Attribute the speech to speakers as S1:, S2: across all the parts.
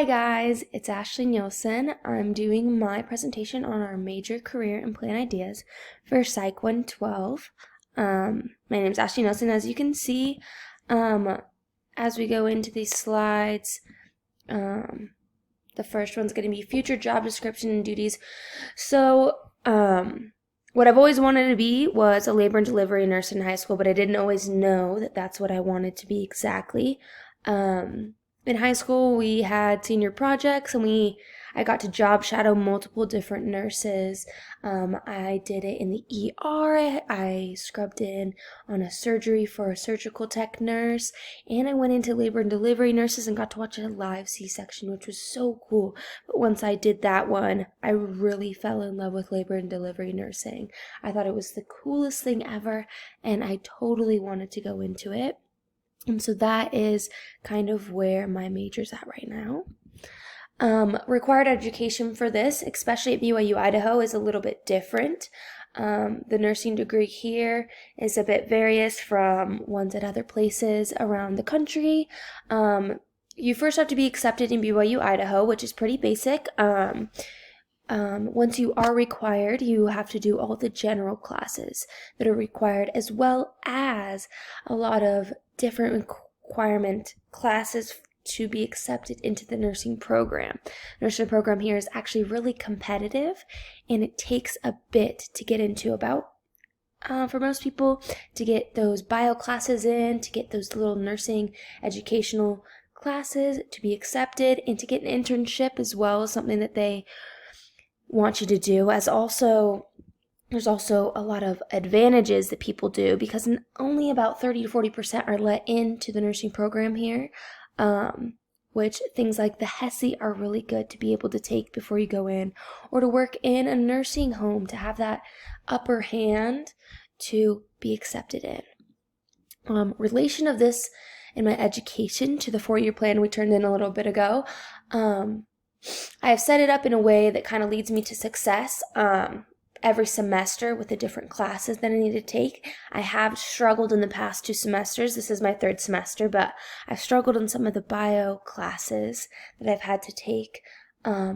S1: Hi guys, it's Ashley Nielsen. I'm doing my presentation on our major career and plan ideas for Psych 112. My name is Ashley Nielsen. As you can see, as we go into these slides, the first one's going to be future job description and duties. So, what I've always wanted to be was a labor and delivery nurse in high school, but I didn't always know that that's what I wanted to be exactly. In high school, we had senior projects, and I got to job shadow multiple different nurses. I did it in the ER. I scrubbed in on a surgery for a surgical tech nurse, and I went into labor and delivery nurses and got to watch a live C-section, which was so cool. But once I did that one, I really fell in love with labor and delivery nursing. I thought it was the coolest thing ever, and I totally wanted to go into it. And so that is kind of where my major's at right now. Required education for this, especially at BYU Idaho, is a little bit different. The nursing degree here is a bit various from ones at other places around the country. You first have to be accepted in BYU Idaho, which is pretty basic. Once you are required, you have to do all the general classes that are required, as well as a lot of different requirement classes to be accepted into the nursing program. The nursing program here is actually really competitive, and it takes a bit to get into. For most people, to get those bio classes in, to get those little nursing educational classes to be accepted, and to get an internship as well is something that they want you to do. There's also a lot of advantages that people do, because only about 30 to 40% are let into the nursing program here, which things like the HESI are really good to be able to take before you go in, or to work in a nursing home to have that upper hand to be accepted in. Relation of this in my education to the 4-year plan we turned in a little bit ago, I have set it up in a way that kind of leads me to success every semester with the different classes that I need to take. I have struggled in the past 2 semesters. This is my 3rd semester, but I've struggled in some of the bio classes that I've had to take,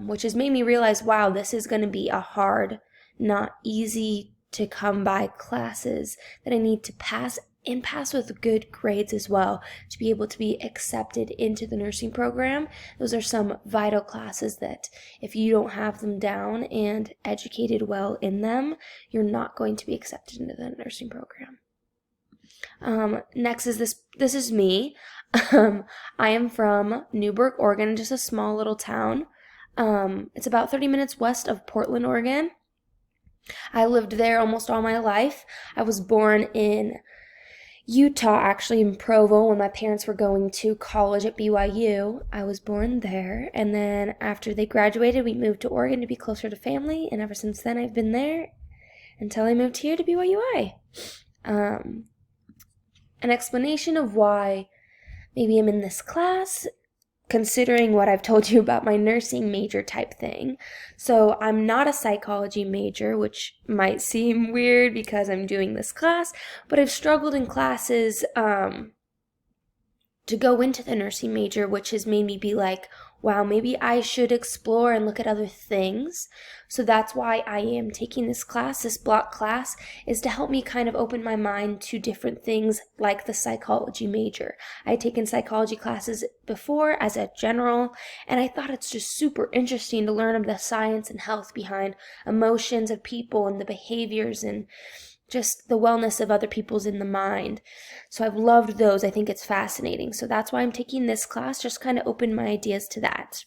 S1: which has made me realize, wow, this is going to be a hard, not easy to come by classes that I need to pass, and pass with good grades as well, to be able to be accepted into the nursing program. Those are some vital classes that if you don't have them down and educated well in them, you're not going to be accepted into the nursing program. Next is this is me. I am from Newburgh, Oregon, just a small little town. It's about 30 minutes west of Portland, Oregon. I lived there almost all my life. I was born in Utah, actually, in Provo, when my parents were going to college at BYU. I was born there, and then after they graduated, we moved to Oregon to be closer to family, and ever since then I've been there until I moved here to BYUI. An explanation of why maybe I'm in this class, considering what I've told you about my nursing major type thing. So I'm not a psychology major, which might seem weird because I'm doing this class, but I've struggled in classes to go into the nursing major, which has made me be like, wow, maybe I should explore and look at other things. So that's why I am taking this class. This block class is to help me kind of open my mind to different things like the psychology major. I had taken psychology classes before as a general, and I thought it's just super interesting to learn of the science and health behind emotions of people and the behaviors and just the wellness of other people's in the mind. So I've loved those. I think it's fascinating. So that's why I'm taking this class, just kind of open my ideas to that.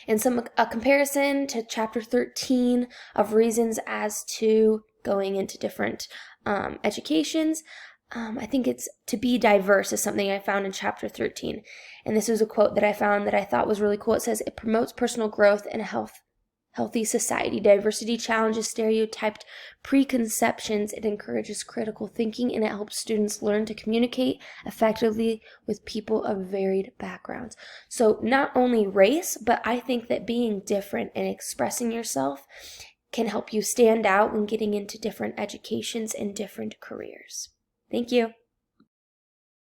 S1: And a comparison to chapter 13 of reasons as to going into different educations. I think it's to be diverse is something I found in chapter 13. And this was a quote that I found that I thought was really cool. It says, it promotes personal growth and healthy society. Diversity challenges stereotyped preconceptions. It encourages critical thinking, and it helps students learn to communicate effectively with people of varied backgrounds. So not only race, but I think that being different and expressing yourself can help you stand out when getting into different educations and different careers. Thank you.